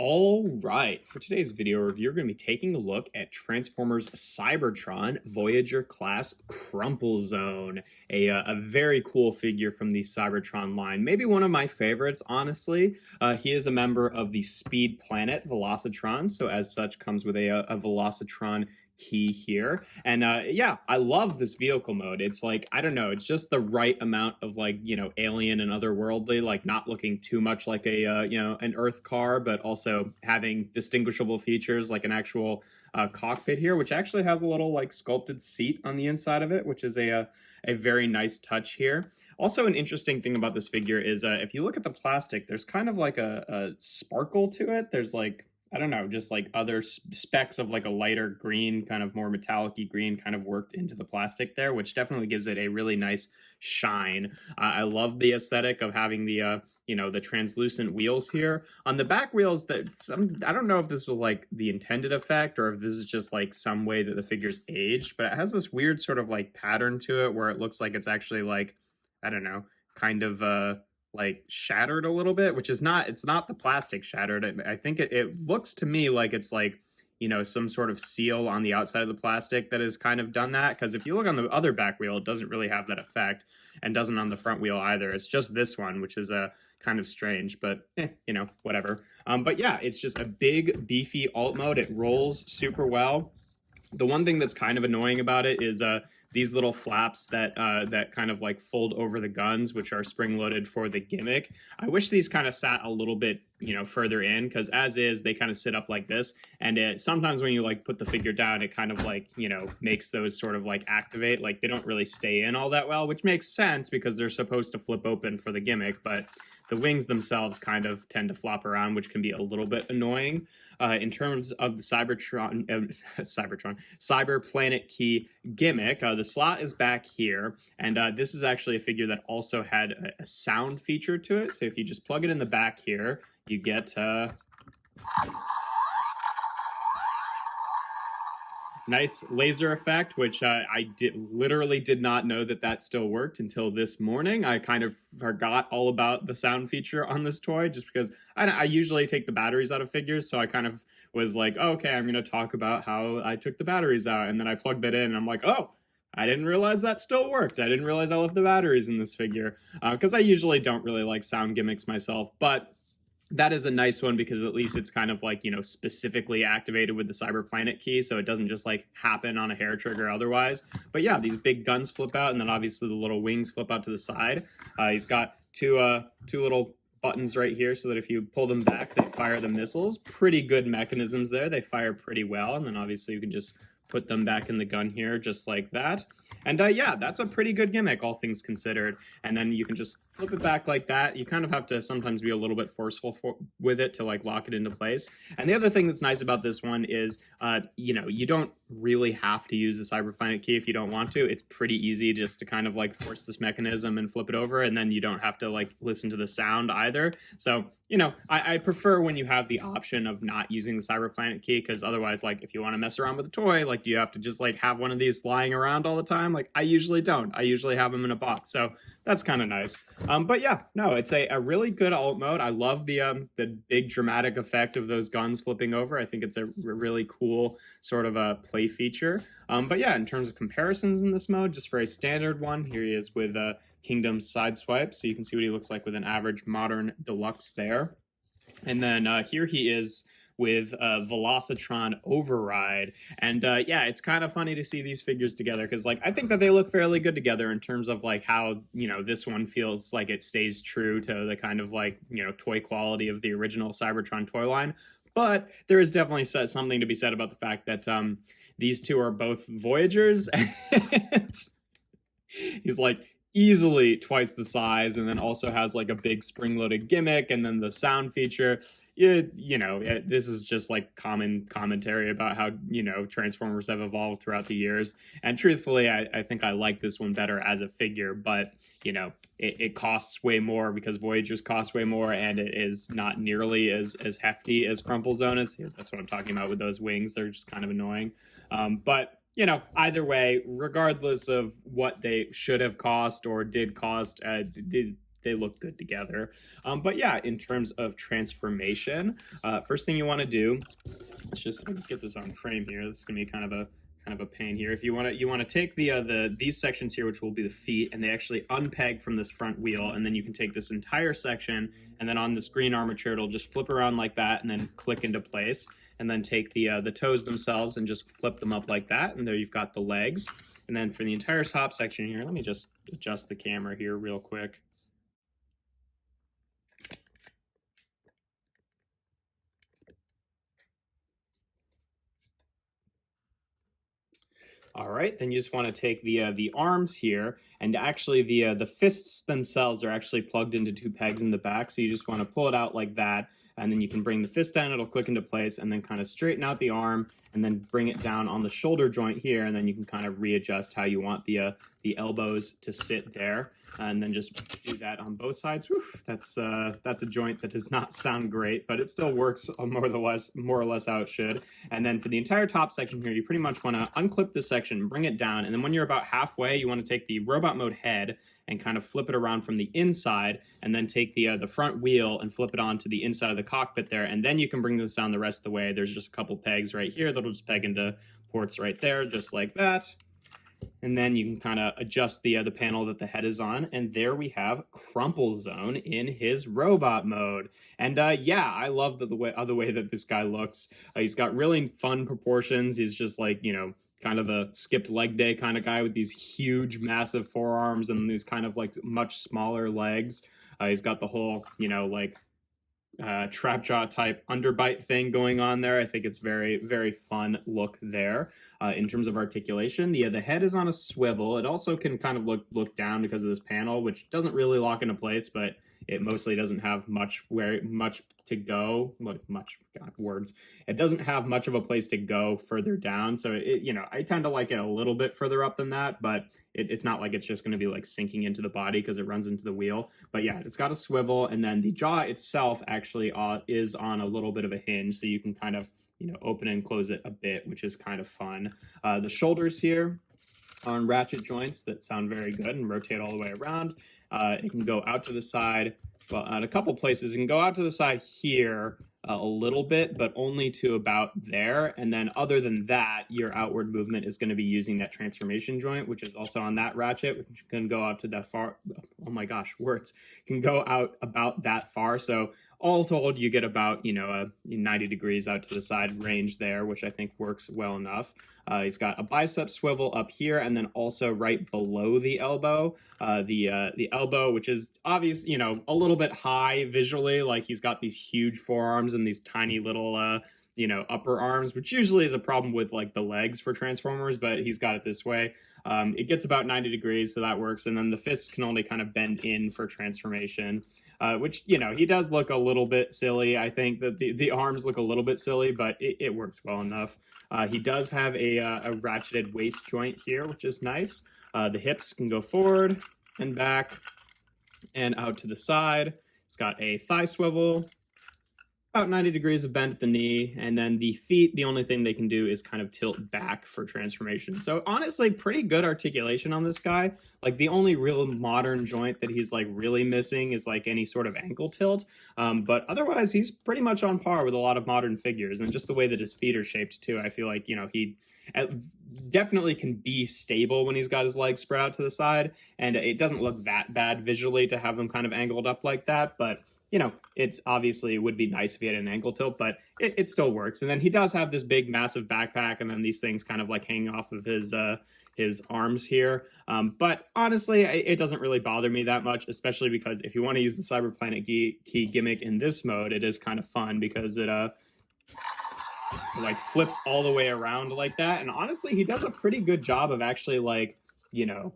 All right, for today's video review, we're going to be taking a look at Transformers Cybertron Voyager class Crumplezone, a very cool figure from the Cybertron line. Maybe one of my favorites, honestly. He is a member of the Speed Planet Velocitron, so as such comes with a Velocitron key here. And yeah, I love this vehicle mode. It's like, I don't know, it's just the right amount of like, alien and otherworldly, like not looking too much like a, an Earth car, but also having distinguishable features like an actual cockpit here, which actually has a little like sculpted seat on the inside of it, which is a very nice touch here. Also, an interesting thing about this figure is if you look at the plastic, there's kind of like a sparkle to it. There's like, I don't know, just like other specks of like a lighter green, kind of more metallic-y green kind of worked into the plastic there, which definitely gives it a really nice shine. I love the aesthetic of having the, the translucent wheels here. On the back wheels, I don't know if this was like the intended effect or if this is just like some way that the figure's aged, but it has this weird sort of like pattern to it where it looks like it's actually like, I don't know, kind of, like shattered a little bit, which is it's not the plastic shattered. I think it looks to me like it's like, some sort of seal on the outside of the plastic that has kind of done that. Because if you look on the other back wheel, it doesn't really have that effect and doesn't on the front wheel either. It's just this one, which is kind of strange, but whatever. But yeah, it's just a big beefy alt mode. It rolls super well. The one thing that's kind of annoying about it is these little flaps that that kind of like fold over the guns, which are spring loaded for the gimmick. I wish these kind of sat a little bit, further in, because as is, they kind of sit up like this. And sometimes when you like put the figure down, it kind of like, makes those sort of like activate, like they don't really stay in all that well, which makes sense because they're supposed to flip open for the gimmick. But the wings themselves kind of tend to flop around, which can be a little bit annoying. In terms of the Cyber Planet Key gimmick, the slot is back here, and this is actually a figure that also had a sound feature to it. So if you just plug it in the back here, you get nice laser effect, which literally did not know that still worked until this morning. I kind of forgot all about the sound feature on this toy just because I usually take the batteries out of figures, so I kind of was like, oh, okay, I'm going to talk about how I took the batteries out, and then I plugged that in, and I'm like, oh, I didn't realize that still worked. I didn't realize I left the batteries in this figure, because I usually don't really like sound gimmicks myself, but that is a nice one because at least it's kind of like, specifically activated with the Cyber Planet key, so it doesn't just like happen on a hair trigger otherwise. But yeah, these big guns flip out, and then obviously the little wings flip out to the side. He's got two little buttons right here so that if you pull them back, they fire the missiles. Pretty good mechanisms there. They fire pretty well, and then obviously you can just put them back in the gun here just like that. And yeah, that's a pretty good gimmick, all things considered. And then you can just flip it back like that. You kind of have to sometimes be a little bit forceful with it to like lock it into place. And the other thing that's nice about this one is, you don't really have to use the Cyber Planet key if you don't want to. It's pretty easy just to kind of like force this mechanism and flip it over, and then you don't have to like listen to the sound either. So, I prefer when you have the option of not using the Cyber Planet key, because otherwise, like if you want to mess around with a toy, like do you have to just like have one of these lying around all the time? Like I usually don't. I usually have them in a box. So that's kind of nice. But yeah, no, it's a really good alt mode. I love the big dramatic effect of those guns flipping over. I think it's a really cool sort of a play feature. But yeah, in terms of comparisons in this mode, just for a standard one, here he is with Kingdom's Sideswipe. So you can see what he looks like with an average modern deluxe there. And then here he is with Velocitron Override. And yeah, it's kind of funny to see these figures together because like I think that they look fairly good together in terms of like how, this one feels like it stays true to the kind of like, toy quality of the original Cybertron toy line. But there is definitely something to be said about the fact that these two are both Voyagers. And he's like easily twice the size, and then also has like a big spring-loaded gimmick, and then the sound feature. This is just like common commentary about how, Transformers have evolved throughout the years. And truthfully, I think I like this one better as a figure, but, it costs way more because Voyagers cost way more, and it is not nearly as hefty as Crumplezone is. That's what I'm talking about with those wings. They're just kind of annoying. But either way, regardless of what they should have cost or did cost, they look good together. But yeah, in terms of transformation, first thing you want to do, let's just get this on frame here. This is gonna be kind of a pain here. If you want to take these sections here, which will be the feet, and they actually unpeg from this front wheel, and then you can take this entire section, and then on this green armature, it'll just flip around like that, and then click into place. And then take the toes themselves and just flip them up like that, and there you've got the legs. And then for the entire top section here, let me just adjust the camera here real quick. All right, then you just want to take the arms here, and actually the fists themselves are actually plugged into 2 pegs in the back, so you just want to pull it out like that, and then you can bring the fist down, it'll click into place, and then kind of straighten out the arm, and then bring it down on the shoulder joint here, and then you can kind of readjust how you want the elbows to sit there, and then just do that on both sides. Whew, that's a joint that does not sound great, but it still works more or less how it should. And then for the entire top section here, you pretty much want to unclip this section, bring it down, and then when you're about halfway, you want to take the robot mode head and kind of flip it around from the inside, and then take the front wheel and flip it onto the inside of the cockpit there, and then you can bring this down the rest of the way. There's just a couple pegs right here that'll just peg into ports right there, just like that. And then you can kind of adjust the panel that the head is on, and there we have Crumplezone in his robot mode. And yeah, I love the way that this guy looks. He's got really fun proportions. He's just like, you know, kind of a skipped leg day kind of guy with these huge, massive forearms and these kind of like much smaller legs. He's got the whole, you know, like trap jaw type underbite thing going on there. I think it's very, very fun look there. In terms of articulation, the head is on a swivel. It also can kind of look down because of this panel, which doesn't really lock into place, but it mostly doesn't have much to go. God, words. It doesn't have much of a place to go further down. So it, you know, I tend to like it a little bit further up than that, but it's not like it's just going to be like sinking into the body because it runs into the wheel. But yeah, it's got a swivel, and then the jaw itself actually is on a little bit of a hinge, so you can kind of, you know, open and close it a bit, which is kind of fun. The shoulders here are on ratchet joints that sound very good and rotate all the way around. It can go out to the side. Well, at a couple places, it can go out to the side here a little bit, but only to about there. And then other than that, your outward movement is going to be using that transformation joint, which is also on that ratchet, which can go out to that far. Oh my gosh, words can go out about that far. So all told, you get about, you know, a 90 degrees out to the side range there, which I think works well enough. He's got a bicep swivel up here, and then also right below the elbow. The elbow, which is obvious, you know, a little bit high visually, like he's got these huge forearms and these tiny little, you know, upper arms, which usually is a problem with like the legs for Transformers, but he's got it this way. It gets about 90 degrees, so that works. And then the fists can only kind of bend in for transformation. Which, you know, he does look a little bit silly. I think that the arms look a little bit silly, but it works well enough. He does have a ratcheted waist joint here, which is nice. The hips can go forward and back and out to the side. It's got a thigh swivel, about 90 degrees of bend at the knee, and then the feet, the only thing they can do is kind of tilt back for transformation. So honestly, pretty good articulation on this guy. Like the only real modern joint that he's like really missing is like any sort of ankle tilt. But otherwise, he's pretty much on par with a lot of modern figures, and just the way that his feet are shaped too. I feel like, you know, he definitely can be stable when he's got his legs spread out to the side, and it doesn't look that bad visually to have them kind of angled up like that, but you know, it's obviously it would be nice if he had an ankle tilt, but it still works. And then he does have this big, massive backpack, and then these things kind of like hanging off of his arms here. But honestly, it doesn't really bother me that much, especially because if you want to use the Cyberplanet key gimmick in this mode, it is kind of fun because it like flips all the way around like that. And honestly, he does a pretty good job of actually like, you know,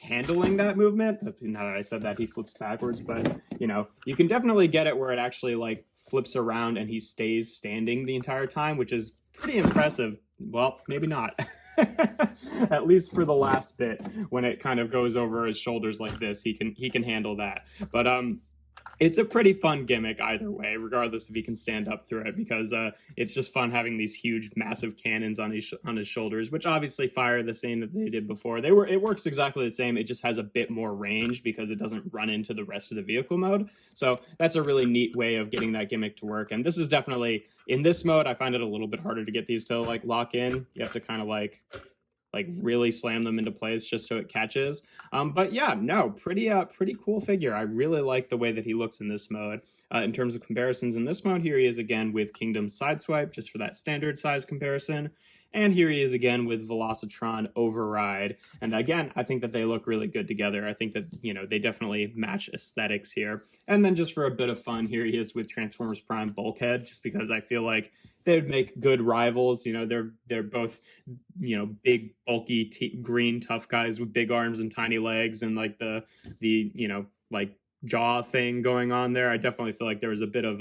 handling that movement. Now that I said that, he flips backwards, but you know, you can definitely get it where it actually like flips around and he stays standing the entire time, which is pretty impressive. Well, maybe not. At least for the last bit, when it kind of goes over his shoulders like this, he can handle that. But It's a pretty fun gimmick either way, regardless if he can stand up through it, because it's just fun having these huge, massive cannons on his shoulders, which obviously fire the same that they did before. It works exactly the same. It just has a bit more range because it doesn't run into the rest of the vehicle mode. So that's a really neat way of getting that gimmick to work. And this is definitely in this mode. I find it a little bit harder to get these to like lock in. You have to kind of like really slam them into place just so it catches. But yeah, no, pretty cool figure. I really like the way that he looks in this mode. In terms of comparisons in this mode, here he is again with Kingdom Sideswipe, just for that standard size comparison. And here he is again with Velocitron Override. And again, I think that they look really good together. I think that, they definitely match aesthetics here. And then just for a bit of fun, here he is with Transformers Prime Bulkhead, just because I feel like they would make good rivals. They're both, big, bulky, green, tough guys with big arms and tiny legs, and like the jaw thing going on there. I definitely feel like there was a bit of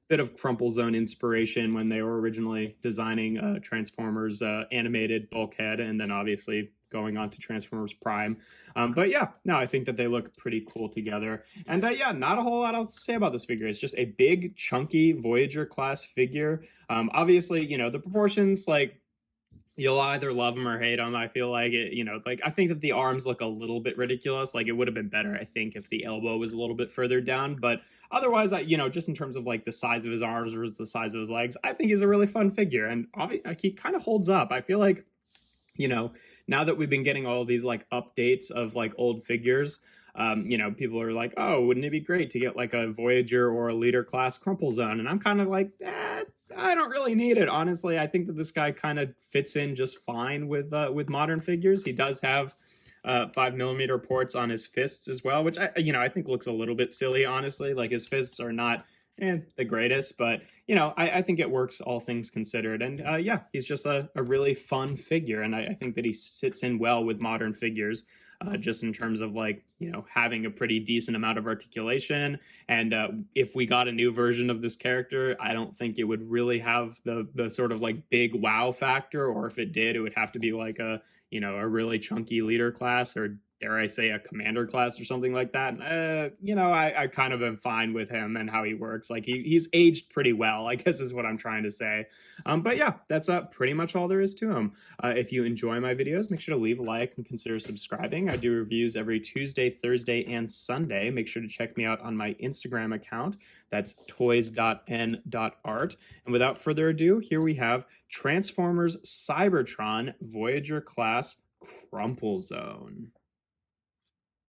Crumplezone inspiration when they were originally designing Transformers animated Bulkhead, and then obviously going on to Transformers Prime. But yeah, no, I think that they look pretty cool together. And yeah, not a whole lot else to say about this figure. It's just a big, chunky Voyager class figure. Obviously, the proportions, like, you'll either love them or hate them. I feel like it, I think that the arms look a little bit ridiculous. Like, it would have been better, I think, if the elbow was a little bit further down. But otherwise, just in terms of like the size of his arms versus the size of his legs, I think he's a really fun figure. And he kind of holds up. I feel like, now that we've been getting all these like updates of like old figures, people are like, oh, wouldn't it be great to get like a Voyager or a Leader class Crumplezone? And I'm kind of like, I don't really need it, honestly. I think that this guy kind of fits in just fine with modern figures. He does have 5mm ports on his fists as well, which I think looks a little bit silly, honestly. Like, his fists are not the greatest, but I think it works, all things considered. And yeah, he's just a really fun figure, and I think that he sits in well with modern figures. Just in terms of like, having a pretty decent amount of articulation. And if we got a new version of this character, I don't think it would really have the sort of like big wow factor, or if it did, it would have to be like a really chunky Leader class, or dare I say a Commander class or something like that. I kind of am fine with him and how he works. Like, he's aged pretty well, I guess is what I'm trying to say. But yeah, that's pretty much all there is to him. If you enjoy my videos, make sure to leave a like and consider subscribing. I do reviews every Tuesday, Thursday, and Sunday. Make sure to check me out on my Instagram account. That's toys.n.art. And without further ado, here we have Transformers Cybertron Voyager class Crumplezone.